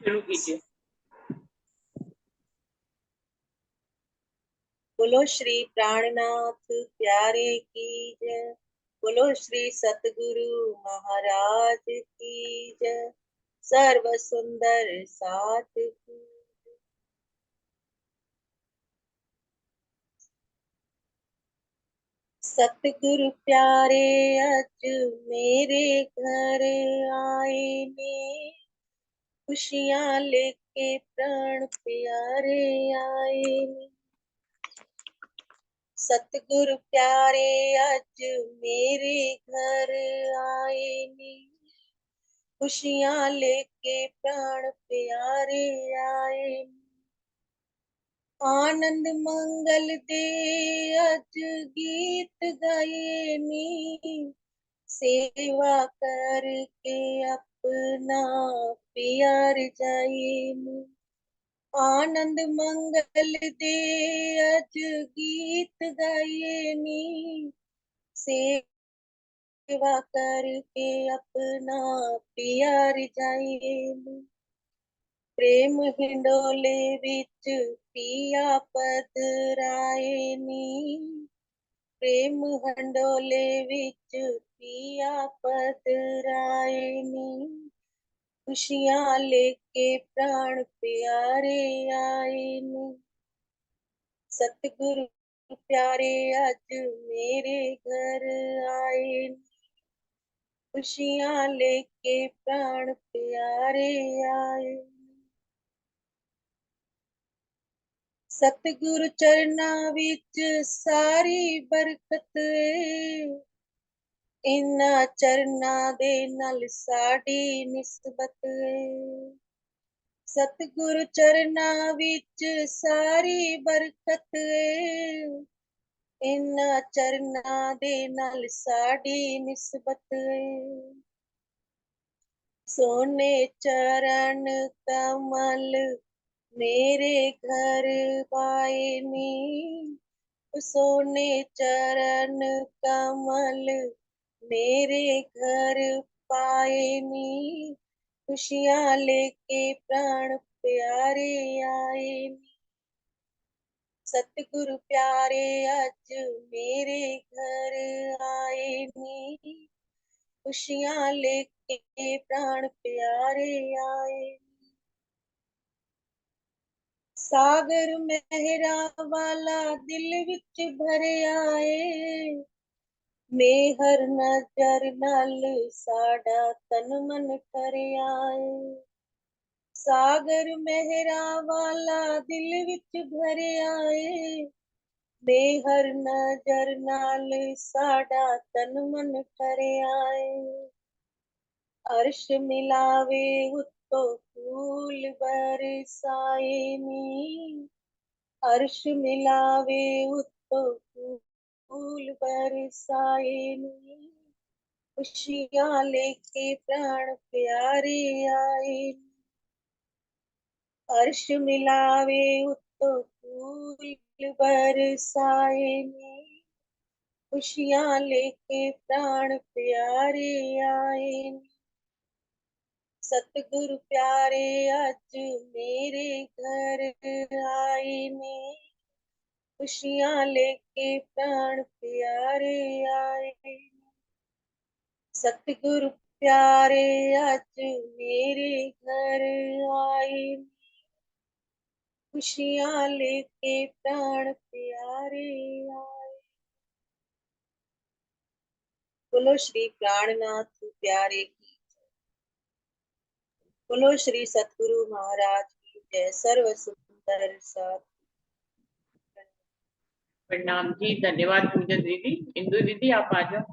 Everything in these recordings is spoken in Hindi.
शुरू कीजिए। बोलो श्री प्राणनाथ प्यारे की जय। बोलो श्री सतगुरु महाराज की जय। सर्व सुंदर साथ की। सतगुरु प्यारे अज मेरे घर आए ने, खुशियां लेके प्राण प्यारे आए ने। सतगुरु प्यारे अज मेरे घर आए ने, खुशियां लेके प्राण प्यारे आए ने। आनंद मंगल दे अज गीत गाए नी, सेवा करके अपना प्यार जाए नी। आनंद मंगल दे अज गीत गाए नी, सेवा करके अपना प्यार जाए नी। प्रेम हिंडोले विच पिया पधराए नी, प्रेम हंडोले विच पिया पधराए नी। खुशियां लेके प्राण प्यारे आए नी। सतगुरु प्यारे अज मेरे घर आए नी, खुशियां लेके प्राण प्यारे आए। सतगुरु चरना विच सारी बरकत है, इन्ना चरना दे नाल साडी निस्बत है। सतगुरु चरना विच सारी बरकत है, इन्ना चरना दे नाल साडी निस्बत है। सोने चरण कमल मेरे घर पाए नी, सोने चरण कमल मेरे घर पाए नी। खुशियां लेके प्राण प्यारे आए नी। सतगुरु प्यारे अज मेरे घर आए नी, खुशियां लेके प्राण प्यारे आए। सागर मेहरा वाला दिल विच भरिया है, मेहर नजर नाल साडा तन मन ठरिया है। सागर मेहरा वाला दिल विच भरिया है, मेहर नजर नाल साडा तन मन ठरिया है। अर्श मिलावे उत्तो फूल बरसाए नी, अर्श मिलावे उत्तो फूल बरसाए नी। खुशियां लेके प्राण प्यारे आए। अर्श मिलावे उत्तो फूल बरसाए नी, खुशियां लेके प्राण प्यारे आए। सतगुरु प्यारे अज मेरे घर आए ने, खुशियां लेके प्राण प्यारे आए। सतगुरु प्यारे अज मेरे घर आए, खुशियां लेके प्राण प्यारे आए। बोलो श्री प्राणनाथ प्यारे की, बोलो श्री सतगुरु महाराज की जय। सर्व सुंदर साथ। प्रणाम जी, धन्यवाद पूजा दीदी। इंदु दीदी आप आ जाओ।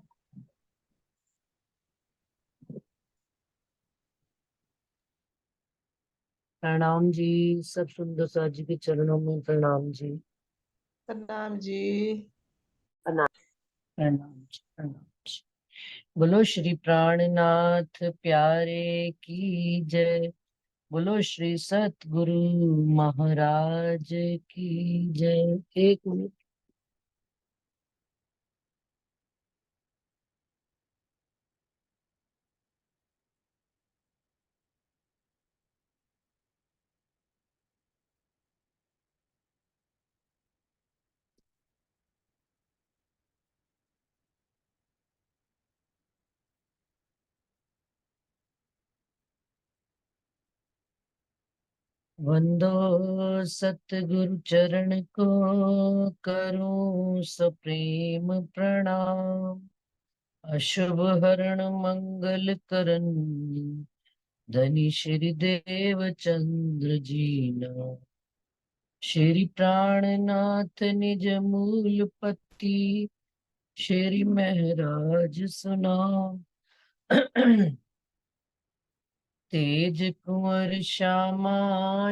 प्रणाम जी, सब सुंदर सा जी के चरणों में प्रणाम जी। प्रणाम जी। प्रणाम जी, प्रणाम जी। बोलो श्री प्राणनाथ प्यारे की जय। बोलो श्री सतगुरु महाराज की जय। एक मिनट। वंदो सतगुरु चरण को, करूं सप्रेम प्रणाम। अशुभ हरण मंगल करन, धनी श्री देव चंद्र जीना। श्री प्राणनाथ निज मूल पति, श्री महराज सुनाम। तेज कुंवर श्यामा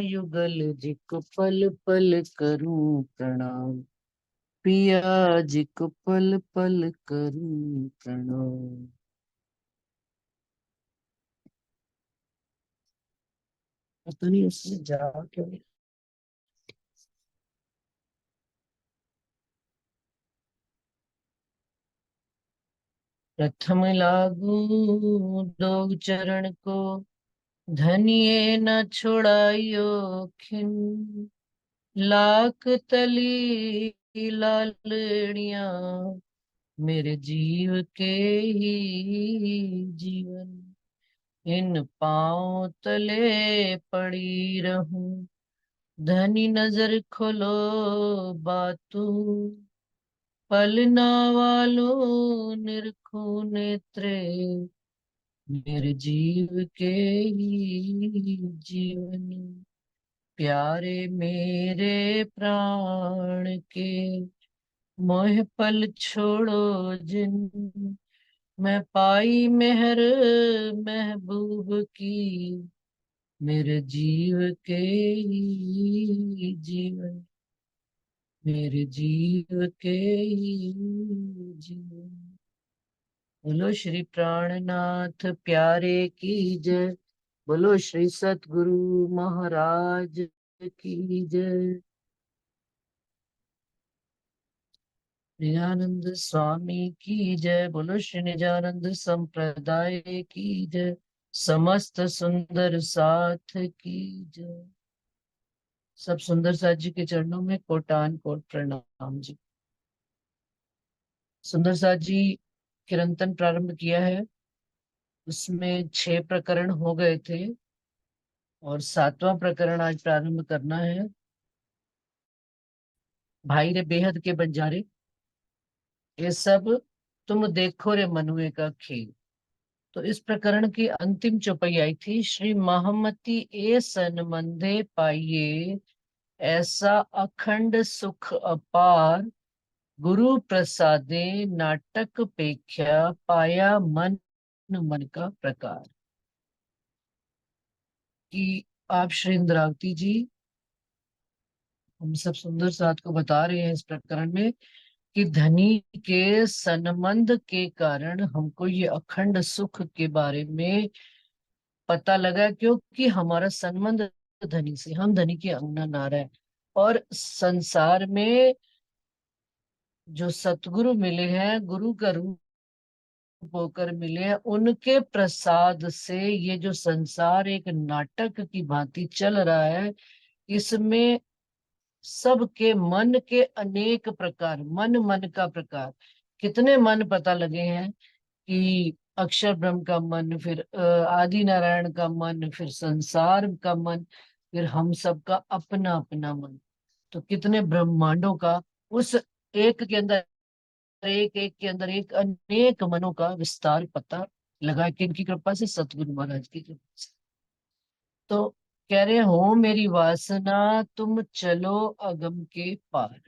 युगल जिक पल पल करूं प्रणाम। पिया जिक पल पल करूं प्रणाम। पता नहीं उससे जा क्यों नहीं। प्रथम लागू दो चरण को, धनिये न छुड़ाइयो खिन। लाख तली लालड़िया, मेरे जीव के ही जीवन। इन पांव तले पड़ी रहूं, धनी नजर खोलो बातू। पलना वालों निरखो नेत्रे, मेरे जीव के ही जीवन। प्यारे मेरे प्राण के, मोह पल छोड़ो जिन। मैं पाई मेहर महबूब की, मेरे जीव के ही जीवन। मेरे जीव के ही जीवन। बोलो श्री प्राणनाथ प्यारे की जय। बोलो श्री सतगुरु महाराज की जय। निजानंद स्वामी की जय। बोलो श्री निजानंद संप्रदाय की जय। समस्त सुंदर साथ की जय। सब सुंदर साथ जी के चरणों में कोटान कोट प्रणाम जी। सुंदर साथ जी कीर्तन प्रारंभ किया है, उसमें 6 प्रकरण हो गए थे और 7वां प्रकरण आज प्रारंभ करना है। भाई रे बेहद के बंजारे, ये सब तुम देखो रे मनुए का खेल। तो इस प्रकरण की अंतिम चौपाई आई थी, श्री महामती ए संबंधे पाइये, ऐसा अखंड सुख अपार। गुरु प्रसादे नाटक पेख्या, पाया मन मन का प्रकार। कि आप श्री इंद्रावती जी हम सब सुंदर साथ को बता रहे हैं इस प्रकरण में कि धनी के संबंध के कारण हमको ये अखंड सुख के बारे में पता लगा, क्योंकि हमारा संबंध धनी से, हम धनी के अंगना नारा है। और संसार में जो सतगुरु मिले हैं, गुरु का रूप होकर मिले हैं, उनके प्रसाद से ये जो संसार एक नाटक की भांति चल रहा है, इसमें सबके मन के अनेक प्रकार, मन मन का प्रकार। कितने मन पता लगे हैं कि अक्षर ब्रह्म का मन, फिर आदि नारायण का मन, फिर संसार का मन, फिर हम सबका अपना अपना मन। तो कितने ब्रह्मांडों का उस एक के अंदर, एक एक के अंदर एक अनेक मनों का विस्तार पता लगा, किनकी कृपा से, सतगुरु महाराज की कृपा से। तो कह रहे हो मेरी वासना तुम चलो अगम के पार।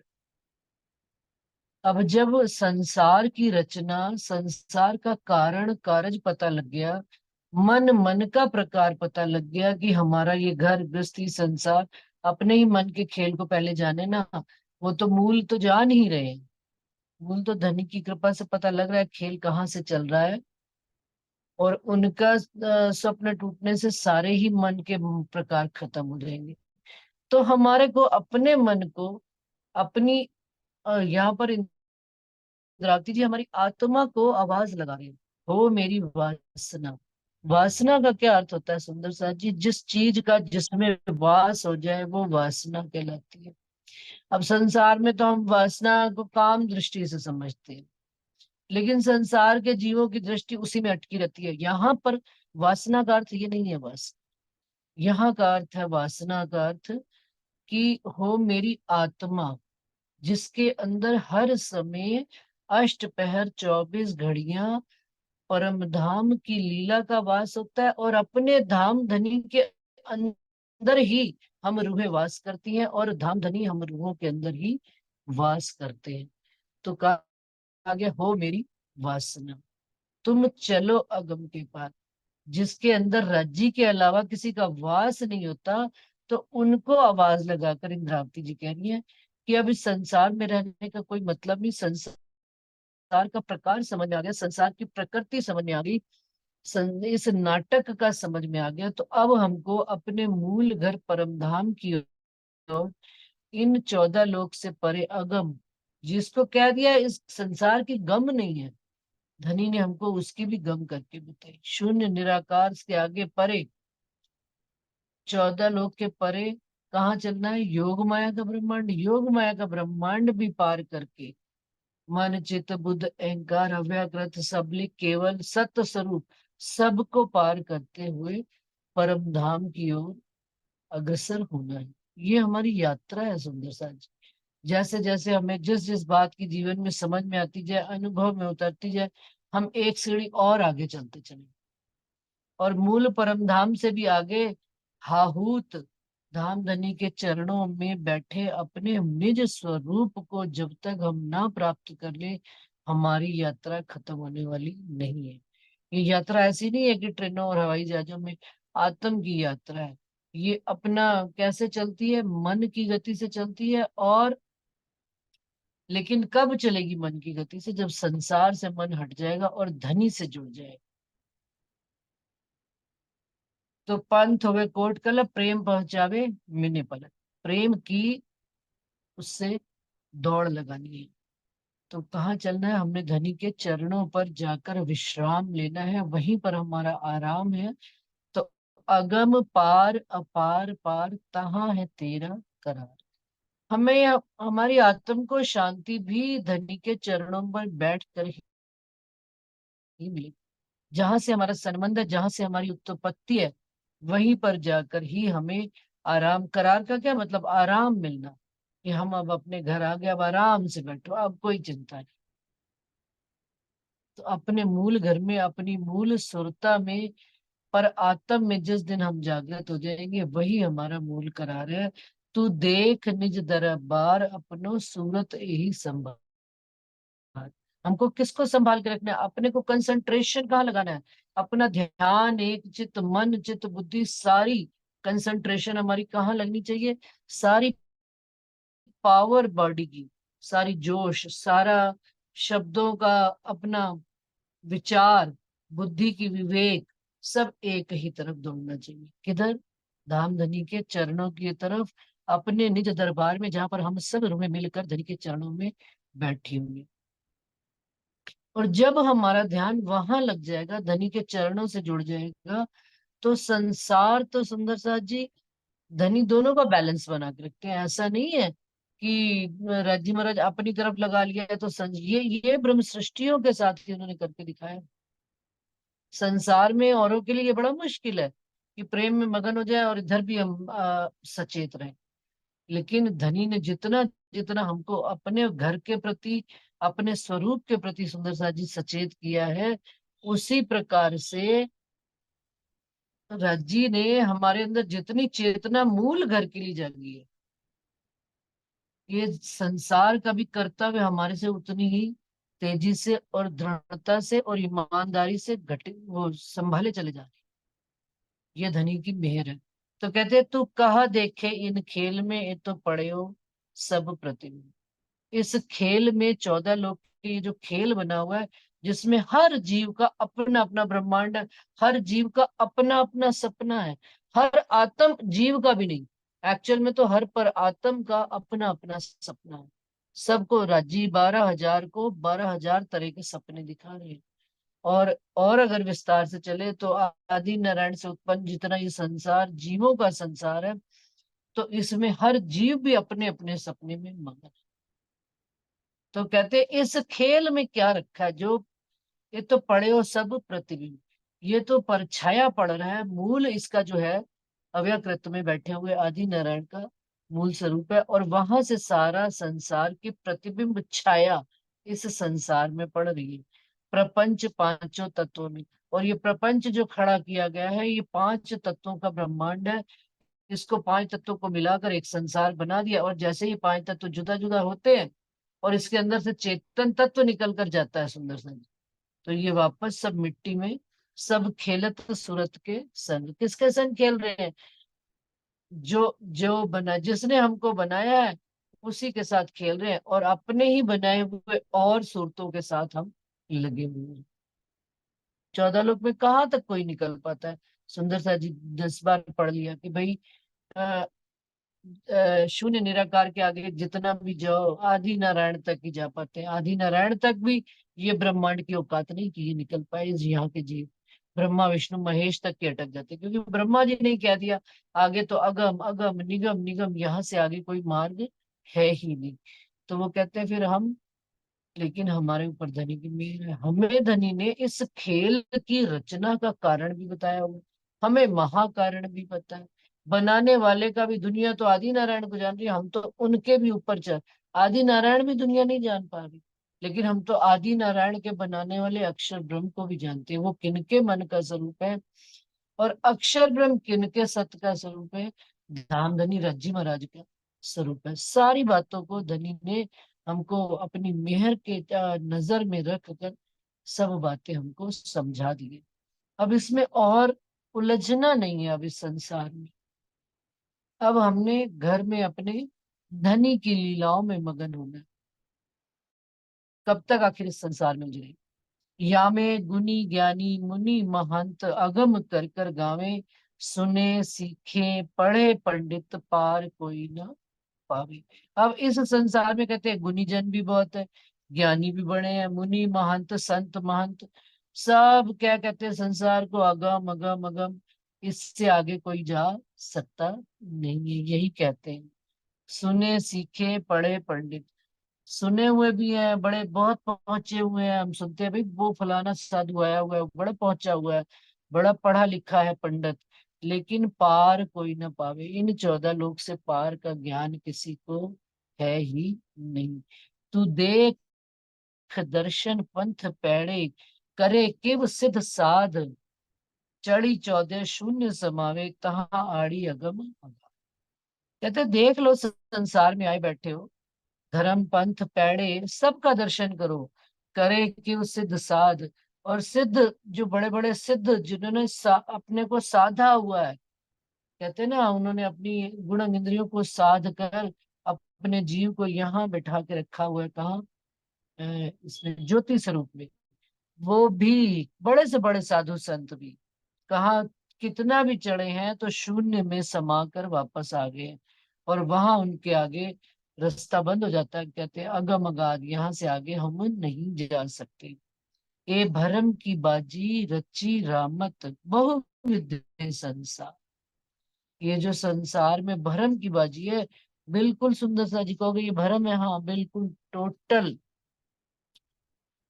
अब जब संसार की रचना, संसार का कारण कारज पता लग गया, मन मन का प्रकार पता लग गया कि हमारा ये घर गृहस्थी संसार, अपने ही मन के खेल को पहले जाने ना। वो तो मूल तो जान ही रहे हैं, मूल तो धनी की कृपा से पता लग रहा है खेल कहाँ से चल रहा है। और उनका स्वप्न टूटने से सारे ही मन के प्रकार खत्म हो जाएंगे। तो हमारे को अपने मन को, अपनी यहाँ पर इंद्रावती जी हमारी आत्मा को आवाज लगा रही है, हो मेरी वासना। वासना का क्या अर्थ होता है सुंदर साथ जी? जिस चीज का जिसमें वास हो जाए वो वासना कहलाती है। अब संसार में तो हम वासना को काम दृष्टि से समझते हैं, लेकिन संसार के जीवों की दृष्टि उसी में अटकी रहती है। यहाँ पर वासना का अर्थ ये नहीं है बस, यहाँ का अर्थ है वासना का अर्थ कि हो मेरी आत्मा, जिसके अंदर हर समय अष्टपहर 24 घड़ियां परम धाम की लीला का वास होता है, और अपने धाम धनी के अंदर ही हम रूहें वास करती हैं, और धाम धनी हम रूहों के अंदर ही वास करते हैं। तो कहा गया हो मेरी वासना, तुम चलो अगम के पार। जिसके अंदर राज्य के अलावा किसी का वास नहीं होता, तो उनको आवाज लगाकर इंद्रावती जी कह रही है कि अब इस संसार में रहने का कोई मतलब नहीं। संसार का प्रकार समझ में आ गया, संसार की प्रकृति समझ में आ गई, इस नाटक का समझ में आ गया। तो अब हमको अपने मूल घर परम धाम की ओर, इन 14 लोक से परे अगम, जिसको कह दिया इस संसार की गम नहीं है, धनी ने हमको उसकी भी गम करके बताई। शून्य निराकार के आगे परे, 14 लोक के परे कहाँ चलना है? योग माया का ब्रह्मांड। योग माया का ब्रह्मांड भी पार करके मन चित बुद्ध अहंकार अव्याकृत सबलिक केवल सत्य स्वरूप सबको पार करते हुए परम धाम की ओर अग्रसर होना है। ये हमारी यात्रा है सुंदर सा जी। जैसे जैसे हमें जिस जिस बात की जीवन में समझ में आती जाए, अनुभव में उतरती जाए, हम एक सीढ़ी और आगे चलते चले, और मूल परम धाम से भी आगे हाहूत धाम धनी के चरणों में बैठे अपने निज स्वरूप को जब तक हम ना प्राप्त कर ले, हमारी यात्रा खत्म होने वाली नहीं है। ये यात्रा ऐसी नहीं है कि ट्रेनों और हवाई जहाजों में, आत्म की यात्रा है। ये अपना कैसे चलती है? मन की गति से चलती है। और लेकिन कब चलेगी मन की गति से? जब संसार से मन हट जाएगा और धनी से जुड़ जाएगा। तो पंथ होवे कोट कल, प्रेम पहुंचावे मिने पलक। प्रेम की उससे दौड़ लगानी है। तो कहाँ चलना है? हमने धनी के चरणों पर जाकर विश्राम लेना है, वहीं पर हमारा आराम है। तो अगम पार अपार पार, तहाँ है तेरा करार। हमें हमारी आत्म को शांति भी धनी के चरणों पर बैठ कर ही मिलेगी। जहां से हमारा संबंध है, जहां से हमारी उत्पत्ति है, वहीं पर जाकर ही हमें आराम। करार का क्या मतलब? आराम मिलना, कि हम अब अपने घर आ गए, अब आराम से बैठो, अब कोई चिंता नहीं। तो अपने मूल घर में, अपनी मूल सुरता में, पर आत्म में जिस दिन हम जागृत हो जाएंगे, वही हमारा मूल करार है। तू देख निज दरबार अपनो, सूरत यही संभाल। हमको किसको संभाल के रखना है? अपने को। कंसंट्रेशन कहाँ लगाना है? अपना ध्यान, एक चित्त, मन चित्त बुद्धि, सारी कंसंट्रेशन हमारी कहाँ लगनी चाहिए? सारी पावर बॉडी की, सारी जोश, सारा शब्दों का अपना विचार, बुद्धि की विवेक, सब एक ही तरफ दौड़ना चाहिए। किधर? धाम धनी के चरणों की तरफ, अपने निज दरबार में, जहां पर हम सब रूहें मिलकर धनी के चरणों में बैठी होंगी। और जब हमारा ध्यान वहां लग जाएगा, धनी के चरणों से जुड़ जाएगा, तो संसार तो सुंदर साथ जी, धनी दोनों का बैलेंस बना के रखते हैं। ऐसा नहीं है कि राज्य महाराज अपनी तरफ लगा लिया है तो ये ब्रह्म सृष्टियों के साथ ही उन्होंने करके दिखाया। संसार में औरों के लिए ये बड़ा मुश्किल है कि प्रेम में मगन हो जाए और इधर भी हम सचेत रहें। लेकिन धनी ने जितना जितना हमको अपने घर के प्रति, अपने स्वरूप के प्रति सुंदर सा जी सचेत किया है, उसी प्रकार से राज्य ने हमारे अंदर जितनी चेतना मूल घर के लिए जागी है, ये संसार का भी कर्तव्य हमारे से उतनी ही तेजी से और दृढ़ता से और ईमानदारी से घटे वो संभाले चले जा रहे हैं। ये धनी की मेहर है। तो कहते तू कहा देखे इन खेल में, ये तो पड़े हो सब प्रतिबिंब। इस खेल में 14 लोग के ये जो खेल बना हुआ है, जिसमें हर जीव का अपना अपना ब्रह्मांड है, हर जीव का अपना अपना सपना है। हर आत्म जीव का भी नहीं, एक्चुअल में तो हर पर आत्म का अपना अपना सपना है। सबको राज्य 12,000 को 12,000 तरह के सपने दिखा रहे हैं। और अगर विस्तार से चले तो आदि नारायण से उत्पन्न जितना ये संसार जीवों का संसार है, तो इसमें हर जीव भी अपने अपने सपने में मगन है। तो कहते इस खेल में क्या रखा है? जो ये तो पड़े हो सब प्रतिबिंब, ये तो परछाया पड़ रहा है। मूल इसका जो है अव्यकृत में बैठे हुए आदि नारायण का मूल स्वरूप है, और वहां से सारा संसार की प्रतिबिंब छाया इस संसार में पड़ रही है, प्रपंच पांचों तत्वों में। और ये प्रपंच जो खड़ा किया गया है, ये 5 तत्वों का ब्रह्मांड है। इसको 5 तत्वों को मिलाकर एक संसार बना दिया, और जैसे ही 5 तत्व जुदा जुदा होते हैं और इसके अंदर से चेतन तत्व निकल कर जाता है सुंदर सा, तो ये वापस सब मिट्टी में, सब खेलत सूरत के संग। किसके संग खेल रहे हैं? जो जो बना, जिसने हमको बनाया है उसी के साथ खेल रहे हैं, और अपने ही बनाए हुए और सूरतों के साथ हम लगे हुए हैं। 14 लोक में कहाँ तक कोई निकल पाता है? सुंदर सा जी 10 बार पढ़ लिया कि भाई अ, शून्य निराकार के आगे जितना भी जाओ आदि नारायण तक ही जा पाते हैं। आदि नारायण तक भी ये ब्रह्मांड की औकात नहीं कि ये निकल पाए यहाँ के जीव। ब्रह्मा विष्णु महेश तक के अटक जाते, क्योंकि ब्रह्मा जी ने कह दिया आगे तो अगम अगम निगम निगम, यहाँ से आगे कोई मार्ग है ही नहीं। तो वो कहते हैं फिर हम, लेकिन हमारे ऊपर धनी की मेहर है। हमें धनी ने इस खेल की रचना का कारण भी बताया हुआ, हमें महाकारण भी पता है। बनाने वाले का भी, दुनिया तो आदि नारायण को जान रही है, हम तो उनके भी ऊपर चल, आदि नारायण भी दुनिया नहीं जान पा रही, लेकिन हम तो आदि नारायण के बनाने वाले अक्षर ब्रह्म को भी जानते हैं। वो किनके मन का स्वरूप है, और अक्षर ब्रह्म किनके सत का स्वरूप है? धाम धनी रज्जी महाराज का स्वरूप है। सारी बातों को धनी ने हमको अपनी मेहर के नजर में रख कर सब बातें हमको समझा दी है। अब इसमें और उलझना नहीं है। अब इस संसार में अब हमने घर में अपने धनी की लीलाओं में मगन होना है। कब तक आखिर इस संसार में उलझे? या में गुनी ज्ञानी मुनि महंत अगम कर कर गावे, सुने सीखे पढ़े पंडित पार कोई न पावे। अब इस संसार में कहते हैं गुनी जन भी बहुत है, ज्ञानी भी बड़े हैं, मुनि महंत संत महंत, सब क्या कहते हैं? संसार को अगम अगम अगम, इससे आगे कोई जा सकता नहीं है, यही कहते हैं। सुने सीखे पढ़े पंडित, सुने हुए भी हैं, बड़े बहुत पहुंचे हुए हैं। हम सुनते हैं भाई वो फलाना साधु आया हुआ है, बड़ा पहुंचा हुआ है, बड़ा पढ़ा लिखा है पंडित, लेकिन पार कोई ना पावे। इन 14 लोक से पार का ज्ञान किसी को है ही नहीं। तू देख दर्शन पंथ पैड़े, करे किव सिद्ध साध, चढ़ी 14 शून्य समावे, तहाँ आड़ी अगम अगाध। कहते देख लो संसार में आए बैठे हो, धर्म पंथ पैड़े सबका दर्शन करो, करे कि वो सिद्ध साध, और सिद्ध जो बड़े बड़े सिद्ध जिन्होंने अपने को साधा हुआ है, कहते हैं ना उन्होंने अपनी गुण इंद्रियों को साध कर अपने जीव को यहाँ बैठा के रखा हुआ है। कहाँ? इसमें ज्योति स्वरूप में। वो भी बड़े से बड़े साधु संत भी कहा, कितना भी चढ़े हैं तो शून्य में समा कर वापस आ गए, और वहां उनके आगे रास्ता बंद हो जाता है। कहते हैं अगम अगाध, यहाँ से आगे हम नहीं जा सकते। ए भरम की बाजी रची रामत, बहु विद्य संसार। ये जो संसार में भरम की बाजी है, बिल्कुल सुंदर सा जी कहोगे ये भरम है? हाँ बिल्कुल, टोटल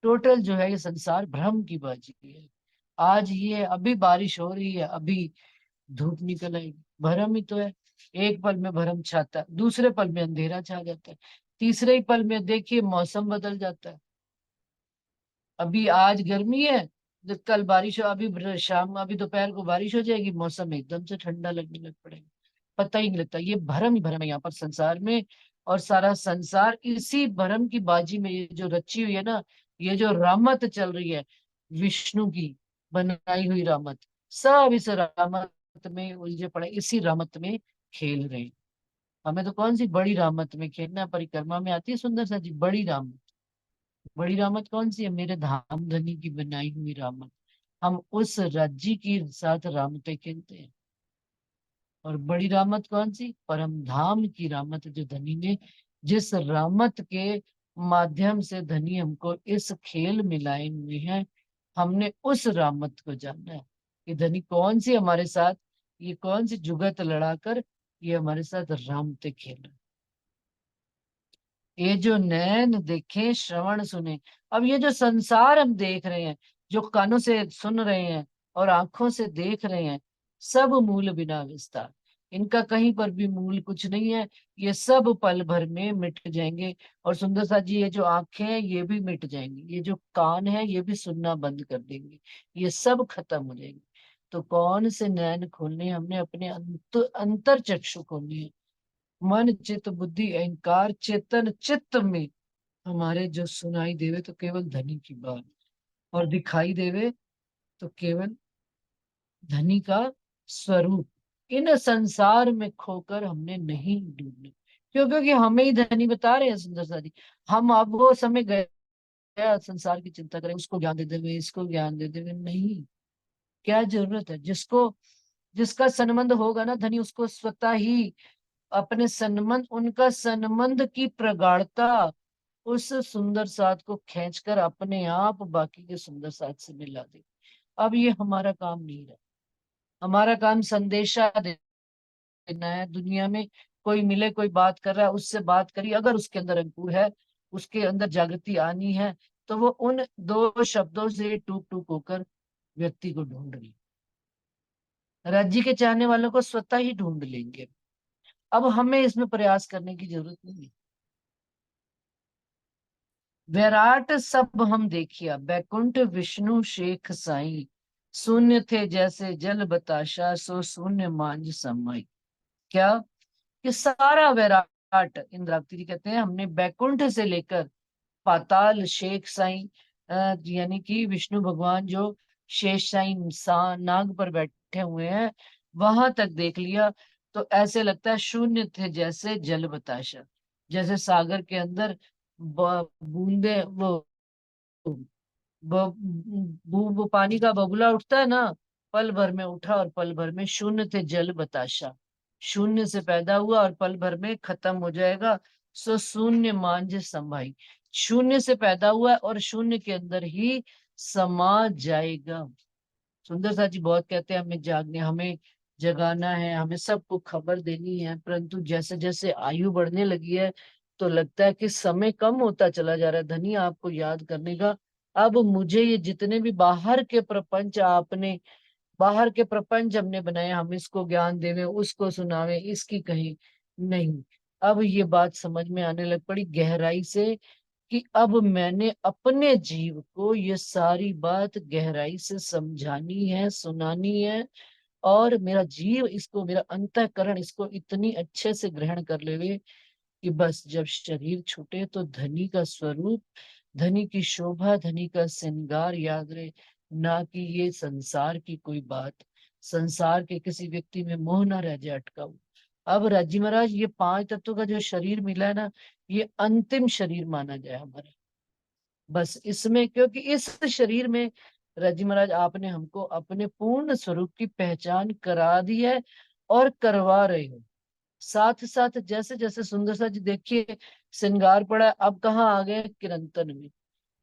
टोटल जो है ये संसार भ्रम की बाजी है। आज ये अभी बारिश हो रही है, अभी धूप निकल आएगी, भरम ही तो है। एक पल में भरम छाता है, दूसरे पल में अंधेरा छा जाता है, तीसरे ही पल में देखिए मौसम बदल जाता है। अभी आज गर्मी है, कल बारिश हो, अभी शाम, अभी दोपहर को बारिश हो जाएगी, मौसम एकदम से ठंडा लगने लग पड़ेगा, पता ही नहीं लगता। ये भरम ही भरम है यहाँ पर संसार में। और सारा संसार इसी भरम की बाजी में, ये जो रची हुई है ना, ये जो रामत चल रही है, विष्णु की बनाई हुई रामत, सब इस रामत में उलझे पड़े, इसी रामत में खेल रहे हैं। हमें तो कौन सी बड़ी रामत में खेलना? परिक्रमा में आती है सुंदर सा जी बड़ी रामत। बड़ी रामत कौन सी है? मेरे धाम धनी की बनाई हुई रामत। हम उस राज्य के साथ रामते खेलते हैं। और बड़ी रामत कौन सी? परम धाम की रामत, जो धनी ने, जिस रामत के माध्यम से धनी हमको इस खेल में लाए हुए हैं, हमने उस रामत को जानना है कि धनी कौन सी हमारे साथ, ये कौन सी जुगत लड़ाकर ये हमारे साथ रामते खेल। ये जो नैन देखे श्रवण सुने, अब ये जो संसार हम देख रहे हैं, जो कानों से सुन रहे हैं और आंखों से देख रहे हैं, सब मूल बिना विस्तार। इनका कहीं पर भी मूल कुछ नहीं है, ये सब पल भर में मिट जाएंगे। और सुंदर सा जी, ये जो आंखें हैं ये भी मिट जाएंगी, ये जो कान है ये भी सुनना बंद कर देंगे, ये सब खत्म हो जाएंगे। तो कौन से नैन खोलने हैं? हमने अपने अंतर चक्षु खोलने हैं। मन चित बुद्धि अहंकार चेतन चित्त में हमारे जो सुनाई देवे तो केवल धनी की बात, और दिखाई देवे तो केवल धनी का स्वरूप। इन संसार में खोकर हमने नहीं डूबना। क्यों? क्योंकि हमें ही धनी बता रहे हैं सुंदर सा जी। हम अब वो समय गया संसार की चिंता करें, उसको ज्ञान दे देवे, इसको ज्ञान दे देवे, नहीं। क्या जरूरत है? जिसको जिसका संबंध होगा ना धनी, उसको स्वतः ही अपने संबंध, उनका संबंध की प्रगाढ़ता उस सुंदर साथ को खींचकर अपने आप बाकी के सुंदर साथ से मिला दे। अब ये हमारा काम नहीं रहा। हमारा काम संदेशा देना है दुनिया में। कोई मिले, कोई बात कर रहा है, उससे बात करिए। अगर उसके अंदर अंकुर है, उसके अंदर जागृति आनी है, तो वो उन दो शब्दों से टूक टूक होकर व्यक्ति को ढूंढ रही। राज्य के चाहने वालों को स्वतः ही ढूंढ लेंगे। अब हमें इसमें प्रयास करने की जरूरत नहीं है। विराट सब हम देखिया, बैकुंठ विष्णु शेख साई, शून्य थे जैसे जल बताशा, सो शून्य मांझ समाई। क्या? ये सारा विराट, इंद्रावती जी कहते हैं, हमने बैकुंठ से लेकर पाताल शेख साई, यानी कि विष्णु भगवान जो शेष साई नाग पर बैठे हुए हैं, वहां तक देख लिया। तो ऐसे लगता है शून्य थे जैसे जल बताशा, जैसे सागर के अंदर बूंदे, वो पानी का बगुला उठता है ना, पल भर में उठा और पल भर में शून्य थे जल बताशा। शून्य से पैदा हुआ और पल भर में खत्म हो जाएगा। सो शून्य मांझ समाई, शून्य से पैदा हुआ और शून्य के अंदर ही समा जाएगा। सुंदर सा जी बहुत कहते हैं हमें जागने, हमें जगाना है, हमें सबको खबर देनी है, परंतु जैसे जैसे आयु बढ़ने लगी है तो लगता है कि समय कम होता चला जा रहा है धनी आपको याद करने का। अब मुझे ये जितने भी बाहर के प्रपंच आपने, बाहर के प्रपंच हमने बनाए, हम इसको ज्ञान देवे, उसको सुनावे, इसकी कहीं नहीं। अब ये बात समझ में आने लग पड़ी गहराई से कि अब मैंने अपने जीव को ये सारी बात गहराई से समझानी है, सुनानी है। और मेरा जीव इसको, मेरा अंतःकरण इसको इतनी अच्छे से ग्रहण कर लेवे कि बस जब शरीर छूटे तो धनी का स्वरूप, धनी की शोभा, धनी का श्रृंगार याद रहे, ना कि ये संसार की कोई बात, संसार के किसी व्यक्ति में मोह ना रह जाए अटका हुआ। अब राजी महाराज, ये 5 तत्वों का जो शरीर मिला है ना, ये अंतिम शरीर माना जाए हमारा। बस इसमें, क्योंकि इस शरीर में राजी महाराज आपने हमको अपने पूर्ण स्वरूप की पहचान करा दी है और करवा रहे हो। साथ साथ जैसे जैसे सुंदर सा जी देखिए श्रृंगार पड़ा है, अब कहाँ आ गए? किरंतन में।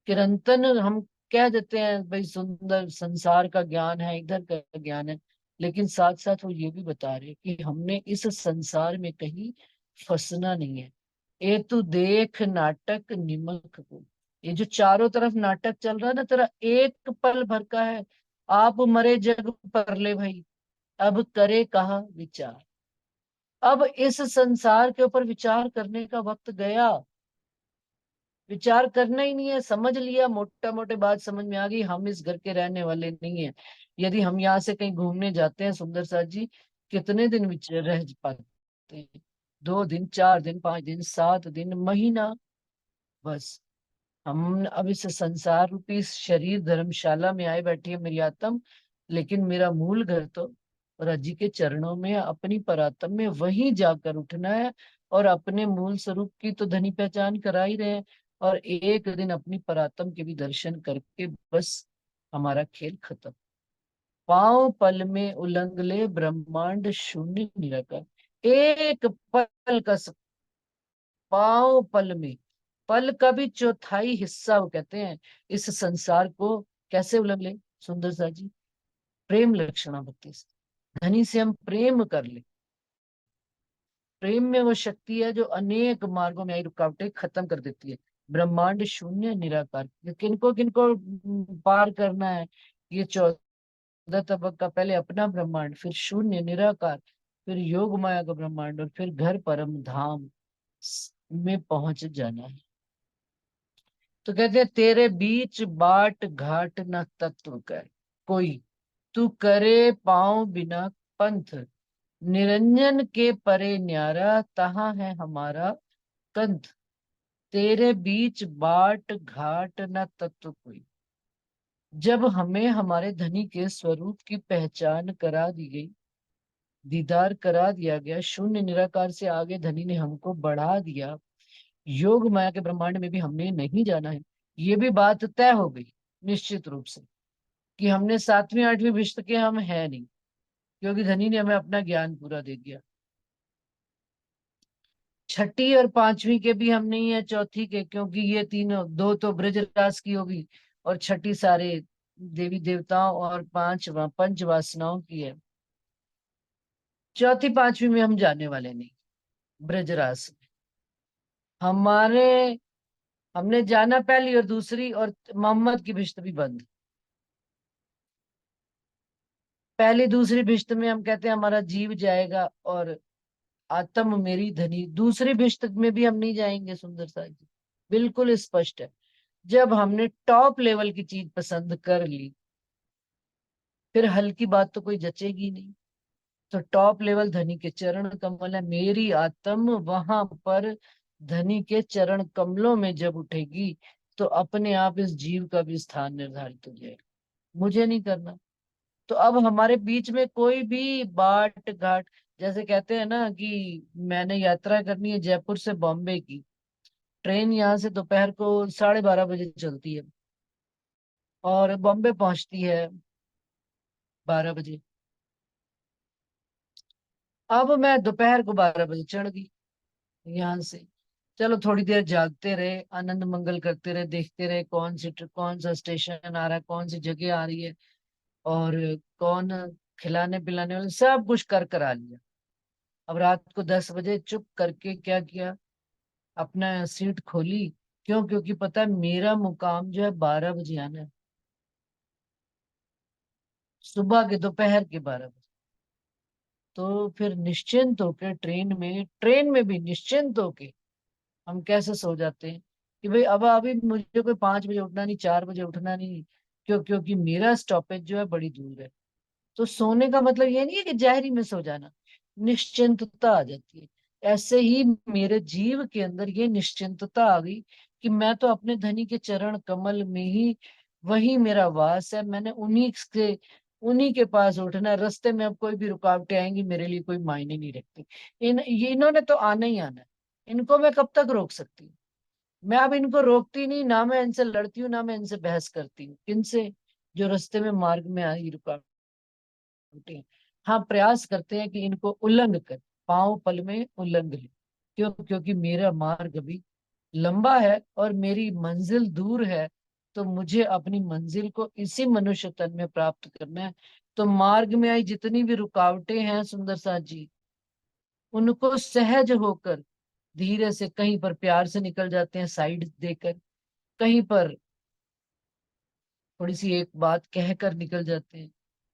किरंतन हम कह देते हैं भाई सुंदर संसार का ज्ञान है, इधर का ज्ञान है, लेकिन साथ साथ वो ये भी बता रहे कि हमने इस संसार में कहीं फंसना नहीं है। ये तू देख नाटक निमक को, ये जो चारों तरफ नाटक चल रहा है ना तेरा, एक पल भर का है। आप मरे जग परले भाई, अब करे कहा विचार। अब इस संसार के ऊपर विचार करने का वक्त गया। विचार करना ही नहीं है, समझ लिया, मोटा मोटे बात समझ में आ गई, हम इस घर के रहने वाले नहीं है। यदि हम यहाँ से कहीं घूमने जाते हैं सुंदर साथ जी, कितने दिन रह पाते हैं? 2 दिन, 4 दिन, 5 दिन, 7 दिन, महीना, बस। हम अब इस संसार रूपी इस शरीर धर्मशाला में आए बैठी है मेरी आत्म, लेकिन मेरा मूल घर तो रजी के चरणों में, अपनी परात्म में, वहीं जाकर उठना है। और अपने मूल स्वरूप की तो धनी पहचान करा ही रहे हैं, और एक दिन अपनी परात्म के भी दर्शन करके बस हमारा खेल खत्म। पांव पल में उलंग ले ब्रह्मांड शून्य निराकार। एक पल का पांव पल में, पल का भी चौथाई हिस्सा वो कहते हैं इस संसार को कैसे उलंग ले? सुंदर सा जी, प्रेम लक्षणा भक्ति से, धनी से हम प्रेम कर ले। प्रेम में वो शक्ति है जो अनेक मार्गों में आई रुकावटें खत्म कर देती है। ब्रह्मांड शून्य निराकार, किनको किनको पार करना है? ये तबक का पहले अपना ब्रह्मांड, फिर शून्य निराकार, फिर योग माया का ब्रह्मांड, और फिर घर परम धाम में पहुंच जाना है। तो कहते हैं तेरे बीच बाट घाट न तत्व कर कोई, तू करे पांव बिना पंथ, निरंजन के परे न्यारा तहां है हमारा कंथ। तेरे बीच बाट घाट न तत्व कोई, जब हमें हमारे धनी के स्वरूप की पहचान करा दी गई, दीदार करा दिया गया, शून्य निराकार से आगे धनी ने हमको बढ़ा दिया, योग माया के ब्रह्मांड में भी हमने नहीं जाना है, ये भी बात तय हो गई निश्चित रूप से कि हमने 7वीं 8वीं विश्व के हम है नहीं, क्योंकि धनी ने हमें अपना ज्ञान पूरा दे दिया। 6ठी और 5वीं के भी हम नहीं है, चौथी के, क्योंकि ये तीनों, 2 तो ब्रजराज की होगी और 6ठी सारे देवी देवताओं और 5 पंच वासनाओं की है। चौथी 5वीं में हम जाने वाले नहीं, ब्रजराज में। हमारे हमने जाना पहली और दूसरी, और मोहम्मद की भिश्त भी बंद। पहली दूसरी भिश्त में हम कहते हैं हमारा जीव जाएगा और आत्म मेरी धनी। दूसरी भिश्त में भी हम नहीं जाएंगे, सुंदर सा जी, बिल्कुल स्पष्ट है। जब हमने टॉप लेवल की चीज पसंद कर ली, फिर हल्की बात तो कोई जचेगी नहीं। तो टॉप लेवल धनी के चरण कमल है, मेरी आत्म वहां पर धनी के चरण कमलों में जब उठेगी, तो अपने आप इस जीव का भी स्थान निर्धारित हो जाएगा, मुझे नहीं करना। तो अब हमारे बीच में कोई भी बाट घाट, जैसे कहते हैं ना कि मैंने यात्रा करनी है जयपुर से बॉम्बे की, ट्रेन यहाँ से दोपहर को 12:30 बजे चलती है और बॉम्बे पहुंचती है 12 बजे। अब मैं दोपहर को 12 बजे चढ़ गई यहाँ से, चलो थोड़ी देर जागते रहे, आनंद मंगल करते रहे, देखते रहे कौन सा स्टेशन आ रहा है, कौन सी जगह आ रही है, और कौन खिलाने पिलाने वाले, सब कुछ कर करा लिया। अब रात को 10 बजे चुप करके क्या किया, अपना सीट खोली। क्यों? क्योंकि पता है मेरा मुकाम जो है 12 बजे आना है, सुबह के, दोपहर के 12 बजे। तो फिर निश्चिंत होके ट्रेन में भी निश्चिंत होके हम कैसे सो जाते हैं कि भाई अब अभी मुझे कोई 5 बजे उठना नहीं, 4 बजे उठना नहीं, क्योंकि मेरा स्टॉपेज जो है बड़ी दूर है। तो सोने का मतलब ये नहीं है कि जहरी में सो जाना, निश्चिंतता आ जाती है। ऐसे ही मेरे जीव के अंदर ये निश्चिंतता आ गई कि मैं तो अपने धनी के चरण कमल में ही, वही मेरा वास है, मैंने उन्हीं के पास उठना है। रास्ते में अब कोई भी रुकावटें आएंगी मेरे लिए कोई मायने नहीं रखती। इन्होंने तो आना ही आना है, इनको मैं कब तक रोक सकती हूँ? मैं अब इनको रोकती नहीं, ना मैं इनसे लड़ती हूँ, ना मैं इनसे बहस करती हूँ। किनसे? जो रास्ते में मार्ग में आई रुकावट होते हैं। हाँ, प्रयास करते हैं कि इनको उल्लंघ कर, पांव पल में उल्लंघ ले। क्योंकि मेरा मार्ग अभी लंबा है और मेरी मंजिल दूर है, तो मुझे अपनी मंजिल को इसी मनुष्य तन में प्राप्त करना है। तो मार्ग में आई जितनी भी रुकावटें हैं सुंदर साथ जी, उनको सहज होकर धीरे से, कहीं पर प्यार से निकल जाते हैं साइड देकर, कहीं पर थोड़ी सी एक बात कहकर निकल जाते हैं,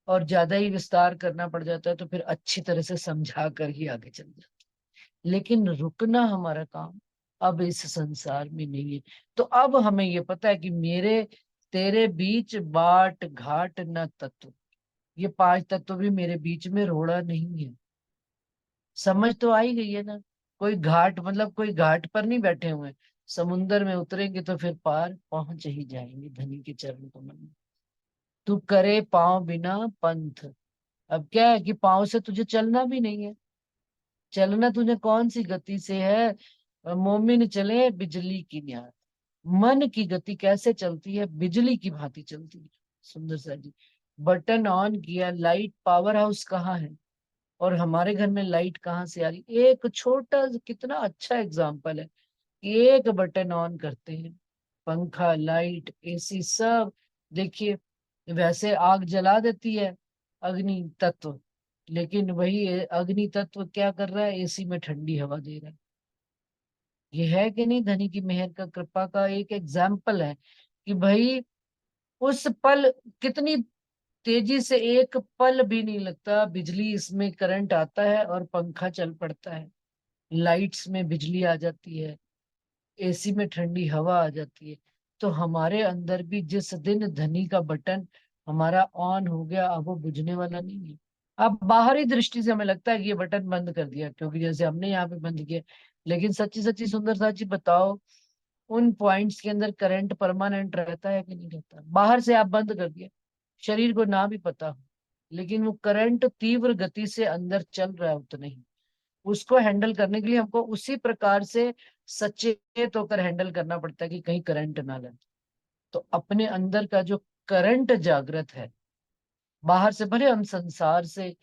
और ज्यादा ही विस्तार करना पड़ जाता है तो फिर अच्छी तरह से समझा कर ही आगे चल जाते हैं। लेकिन रुकना हमारा काम अब इस संसार में नहीं है। तो अब हमें ये पता है कि मेरे तेरे बीच बाट घाट न तत्व, ये 5 तत्व भी मेरे बीच में रोड़ा नहीं है। समझ तो आई गई है ना? कोई घाट मतलब कोई घाट पर नहीं बैठे हुए हैं, समुन्दर में उतरेंगे तो फिर पार पहुंच ही जाएंगे धनी के चरण कमल में। तू करे पांव बिना पंथ। अब क्या है कि पांव से तुझे चलना भी नहीं है, चलना तुझे कौन सी गति से है? मोमिन चले बिजली की न्यार। मन की गति कैसे चलती है? बिजली की भांति चलती है। सुंदर सा जी, बटन ऑन किया, लाइट पावर हाउस कहाँ है और हमारे घर में लाइट कहाँ से आ रही? एक छोटा कितना अच्छा एग्जाम्पल है कि एक बटन ऑन करते हैं, पंखा, लाइट, एसी सब, देखिए, वैसे आग जला देती है अग्नि तत्व, लेकिन वही अग्नि तत्व क्या कर रहा है? एसी में ठंडी हवा दे रहा है। ये है कि नहीं धनी की मेहर का, कृपा का एक एग्जाम्पल है कि भाई उस पल कितनी तेजी से एक पल भी नहीं लगता, बिजली इसमें करंट आता है और पंखा चल पड़ता है, लाइट्स में बिजली आ जाती है, एसी में ठंडी हवा आ जाती है। तो हमारे अंदर भी जिस दिन धनी का बटन हमारा ऑन हो गया, अब वो बुझने वाला नहीं है। अब बाहरी दृष्टि से हमें लगता है कि ये बटन बंद कर दिया क्योंकि जैसे हमने यहाँ पे बंद किया, लेकिन सच्ची सच्ची सुंदर साची बताओ, उन पॉइंट्स के अंदर करंट परमानेंट रहता है कि नहीं रहता? बाहर से आप बंद कर दिया, शरीर को ना भी पता हो, लेकिन वो करंट तीव्र गति से अंदर चल रहा है उतना ही। उसको हैंडल करने के लिए हमको उसी प्रकार से सचेत होकर हैंडल करना पड़ता है कि कहीं करंट ना लगे। तो अपने अंदर का जो करंट जागृत है, बाहर से भले हम संसार से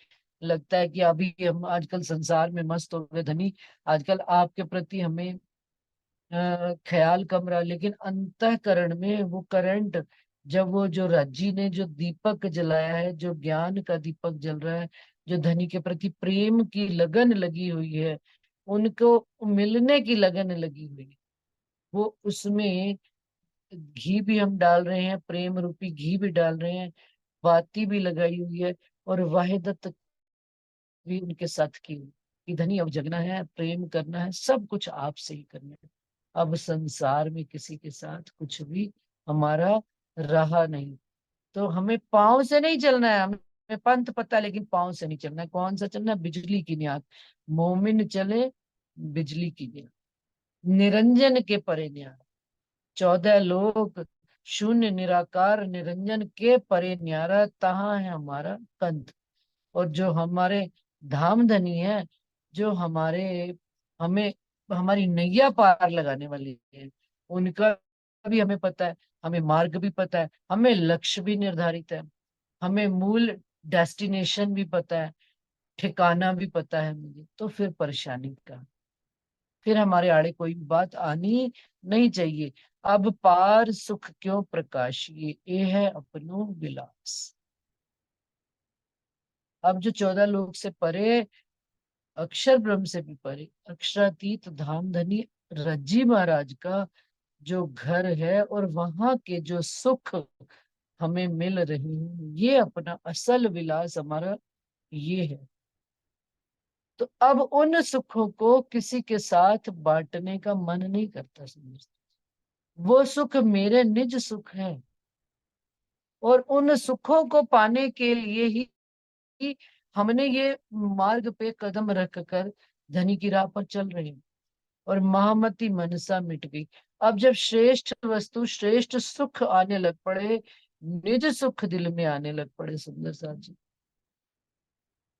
लगता है कि अभी हम आजकल संसार में मस्त हो गए धनी, आजकल आपके प्रति हमें ख्याल कम रहा, लेकिन अंतःकरण में वो करंट, जब वो जो रज्जी ने जो दीपक जलाया है, जो ज्ञान का दीपक जल रहा है, जो धनी के प्रति प्रेम की लगन लगी हुई है, उनको मिलने की लगन लगी हुई है, वो उसमें घी भी हम डाल रहे हैं, प्रेम रूपी घी भी डाल रहे हैं, बाती भी लगाई हुई है, और वाहिदत भी उनके साथ की हुई कि धनी अब जगना है, प्रेम करना है, सब कुछ आपसे ही करना है। अब संसार में किसी के साथ कुछ भी हमारा रहा नहीं। तो हमें पांव से नहीं चलना है, हमें पंथ पता है, लेकिन पांव से नहीं चलना है। कौन सा चलना है? बिजली की न्यात। मोमिन चले बिजली की न्यात, निरंजन के परे न्यात। 14 लोक शून्य निराकार निरंजन के परे न्यारा, तहाँ है हमारा पंथ। और जो हमारे धाम धनी है, जो हमारे हमें हमारी नैया पार लगाने वाली है, उनका भी हमें पता है, हमें मार्ग भी पता है, हमें लक्ष्य भी निर्धारित है, हमें मूल डेस्टिनेशन भी पता है, ठिकाना भी पता है मुझे। तो फिर परेशानी का, फिर हमारे आड़े कोई बात आनी नहीं चाहिए। अब पार सुख क्यों प्रकाशिए, ये है अपनो विलास। अब जो 14 लोक से परे, अक्षर ब्रह्म से भी परे, अक्षरातीत धाम धनी रज्जी महाराज का जो घर है, और वहां के जो सुख हमें मिल रहे हैं, ये अपना असल विलास हमारा ये है। तो अब उन सुखों को किसी के साथ बांटने का मन नहीं करता, समझते। वो सुख मेरे निज सुख है, और उन सुखों को पाने के लिए ही हमने ये मार्ग पे कदम रख कर धनी की राह पर चल रहे हैं। और महामती मनसा मिट गई। अब जब श्रेष्ठ वस्तु, श्रेष्ठ सुख आने लग पड़े, निज सुख दिल में आने लग पड़े, सुंदर साथ जी,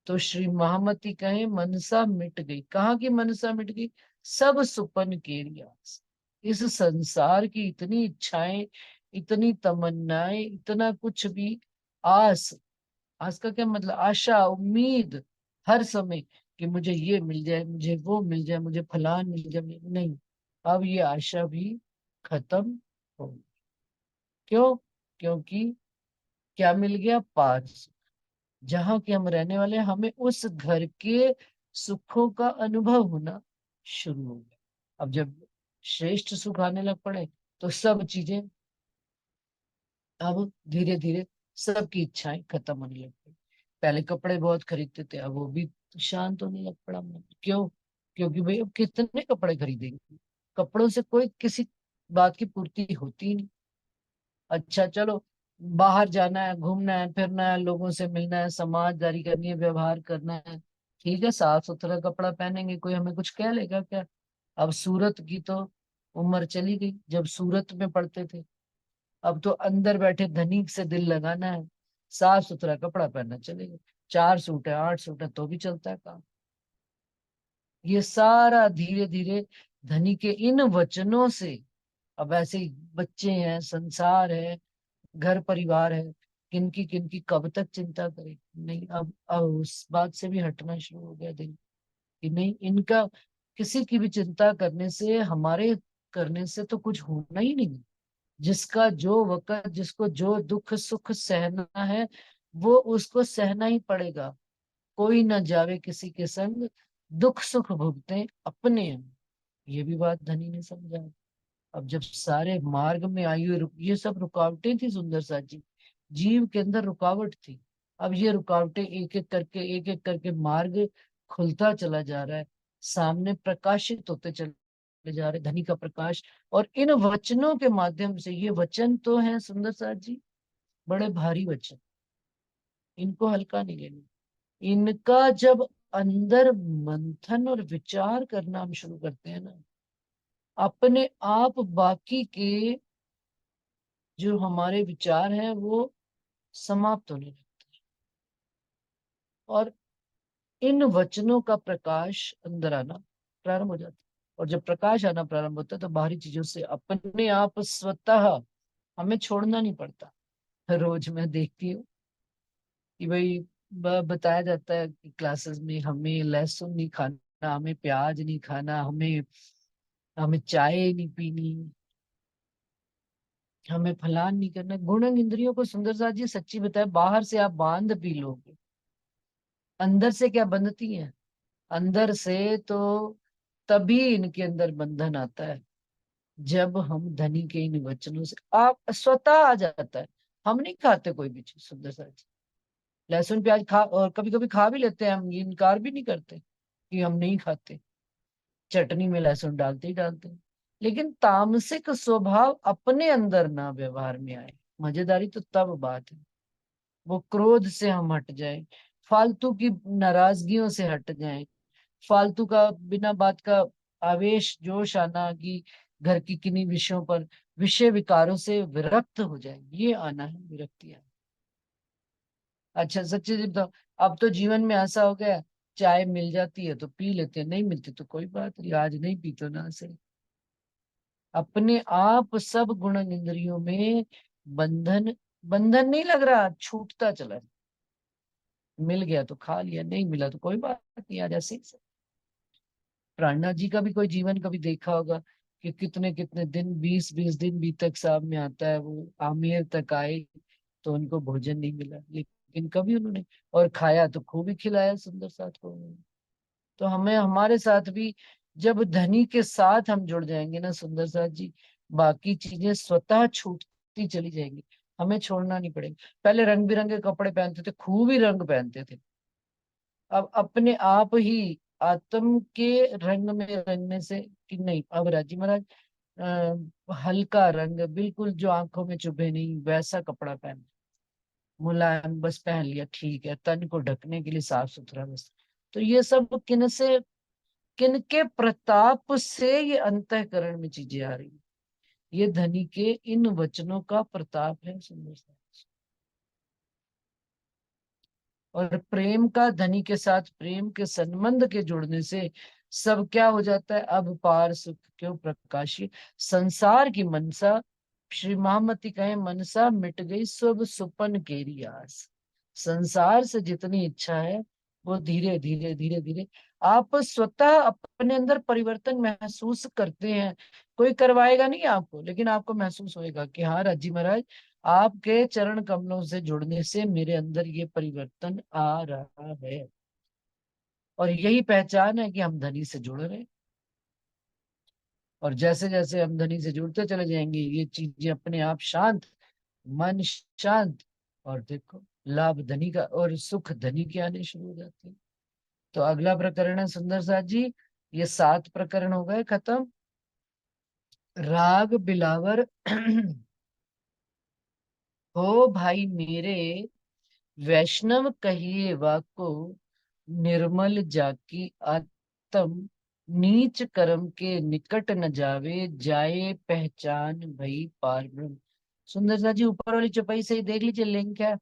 तो श्री महामती कहे मनसा मिट गई। कहाँ की मनसा मिट गई? सब सुपन के रियास। इस संसार की इतनी इच्छाएं, इतनी तमन्नाएं, इतना कुछ भी आस, आस का क्या मतलब? आशा, उम्मीद हर समय कि मुझे ये मिल जाए, मुझे वो मिल जाए, मुझे फलान मिल जाए, नहीं। अब ये आशा भी खत्म हो गई। क्यों? क्योंकि क्या मिल गया? पास, जहां के हम रहने वाले हैं, हमें उस घर के सुखों का अनुभव होना शुरू हो गया। अब जब श्रेष्ठ सुख आने लग पड़े, तो सब चीजें अब धीरे धीरे सबकी इच्छाएं खत्म होने लग गई। पहले कपड़े बहुत खरीदते थे, अब वो भी शांत होने लग पड़ा मन। क्यों? क्योंकि भाई अब कितने कपड़े खरीदेंगे, कपड़ों से कोई किसी बात की पूर्ति होती ही नहीं। अच्छा चलो, बाहर जाना है, घूमना है, फिरना है, लोगों से मिलना है, समाजदारी करनी है, व्यवहार करना है, ठीक है, साफ सुथरा कपड़ा पहनेंगे, कोई हमें कुछ कह लेगा क्या? अब सूरत की तो उम्र चली गई जब सूरत में पढ़ते थे। अब तो अंदर बैठे धनिक से दिल लगाना है, साफ सुथरा कपड़ा पहनना चलेगा। 4 सूट है, 8 सूट है, तो भी चलता है काम। ये सारा धीरे धीरे धनी के इन वचनों से, अब ऐसे ही बच्चे हैं, संसार है, घर परिवार है, किनकी किनकी कब तक चिंता करे? नहीं, अब उस बात से भी हटना शुरू हो गया दिल, कि नहीं, इनका किसी की भी चिंता करने से, हमारे करने से तो कुछ होना ही नहीं। जिसका जो वक्त, जिसको जो दुख सुख सहना है, वो उसको सहना ही पड़ेगा। कोई ना जावे किसी के संग, दुख सुख भुगते अपने अंग। ये भी बात धनी ने समझा। अब जब सारे मार्ग में आई हुई ये सब रुकावटें थी सुंदर सा जी, जीव के अंदर रुकावट थी। अब ये रुकावटें एक एक करके मार्ग खुलता चला जा रहा है, सामने प्रकाशित होते चले जा रहे धनी का प्रकाश। और इन वचनों के माध्यम से, ये वचन तो हैं सुंदर साथ जी बड़े भारी वचन, इनको हल्का नहीं लेना। इनका जब अंदर मंथन और विचार करना हम शुरू करते हैं ना, अपने आप बाकी के जो हमारे विचार हैं वो समाप्त होने लगते हैं, और इन वचनों का प्रकाश अंदर आना प्रारंभ हो जाता है। और जब प्रकाश आना प्रारंभ होता है तो बाहरी चीजों से अपने आप स्वतः हमें छोड़ना नहीं पड़ता। रोज मैं देखती हूँ कि भाई बताया जाता है कि क्लासेस में हमें लहसुन नहीं खाना, हमें प्याज नहीं खाना, हमें हमें चाय नहीं पीनी, हमें फलान नहीं करना। गुण इंद्रियों को सुंदर साथ जी सच्ची बताए, बाहर से आप बांध पी लोगे, अंदर से क्या बंधती हैं? अंदर से तो तभी इनके अंदर बंधन आता है जब हम धनी के इन वचनों से आप स्वतः आ जाता है। हम नहीं खाते कोई भी चीज सुंदर साथ जी, लहसुन प्याज खा, और कभी कभी खा भी लेते हैं हम, ये इनकार भी नहीं करते कि हम नहीं खाते, चटनी में लहसुन डालते ही डालते हैं। लेकिन तामसिक स्वभाव अपने अंदर ना व्यवहार में आए। मजेदारी तो तब बात है, वो क्रोध से हम हट जाएं, फालतू की नाराजगियों से हट जाएं, फालतू का बिना बात का आवेश जोश आना कि घर की किन्हीं विषयों पर, विषय विकारों से विरक्त हो जाए, ये आना है विरक्ति आना। अच्छा सच्ची जी बताओ, अब तो जीवन में ऐसा हो गया, चाय मिल जाती है तो पी लेते हैं, नहीं मिलती तो कोई बात नहीं, आज नहीं पी तो ना सही। अपने आप सब गुण इंद्रियों में बंधन, बंधन नहीं लग रहा, छूटता चला है। मिल गया तो खा लिया, नहीं मिला तो कोई बात नहीं, आज ऐसे ही से। प्राणनाथ जी का भी कोई जीवन कभी देखा होगा कि कितने कितने दिन, 20-20 दिन भी तक साहब में आता है, वो आमेर तक आए तो उनको भोजन नहीं मिला, लेकिन कभी उन्होंने, और खाया तो खूब ही खिलाया सुंदर साथ को उन्होंने। तो हमें हमारे साथ भी जब धनी के साथ हम जुड़ जाएंगे ना सुंदर साथ जी, बाकी चीजें स्वतः छूटती चली जाएंगी, हमें छोड़ना नहीं पड़ेगा। पहले रंग बिरंगे कपड़े पहनते थे, खूब ही रंग पहनते थे, अब अपने आप ही आत्म के रंग में रंगने से कि नहीं, अब राजी महाराज हल्का रंग, बिल्कुल जो आंखों में चुभे नहीं, वैसा कपड़ा पहन, मुलायम बस पहन लिया, ठीक है, तन को ढकने के लिए साफ सुथरा बस। तो ये सब किन से, किन के प्रताप से ये अंतःकरण में चीजें आ रही, ये धनी के इन वचनों का प्रताप है सुंदर सा। और प्रेम का, धनी के साथ प्रेम के संबंध के जुड़ने से सब क्या हो जाता है, अब पार सुख क्यों प्रकाशी, संसार की मनसा, श्री महामती कहे मनसा मिट गई सब सुपन केरी आस। संसार से जितनी इच्छा है वो धीरे धीरे धीरे धीरे आप स्वतः अपने अंदर परिवर्तन महसूस करते हैं। कोई करवाएगा नहीं आपको, लेकिन आपको महसूस होएगा कि हाँ राजी महाराज, आपके चरण कमलों से जुड़ने से मेरे अंदर ये परिवर्तन आ रहा है। और यही पहचान है कि हम धनी से जुड़ रहे हैं। और जैसे जैसे हम धनी से जुड़ते चले जाएंगे, ये चीजें अपने आप शांत, मन शांत, और देखो लाभ धनी का और सुख धनी के आने शुरू हो जाते हैं। तो अगला प्रकरण है सुंदर साथ जी, ये 7 प्रकरण हो गए खत्म। राग बिलावर हो भाई मेरे, वैष्णव कहिए वाको, निर्मल जाकी आत्म, नीच कर्म के निकट न जावे, जाए पहचान भई पार ब्रह्म। सुंदर सा जी ऊपर वाली चौपाई से ही देख लीजिए लिंक है,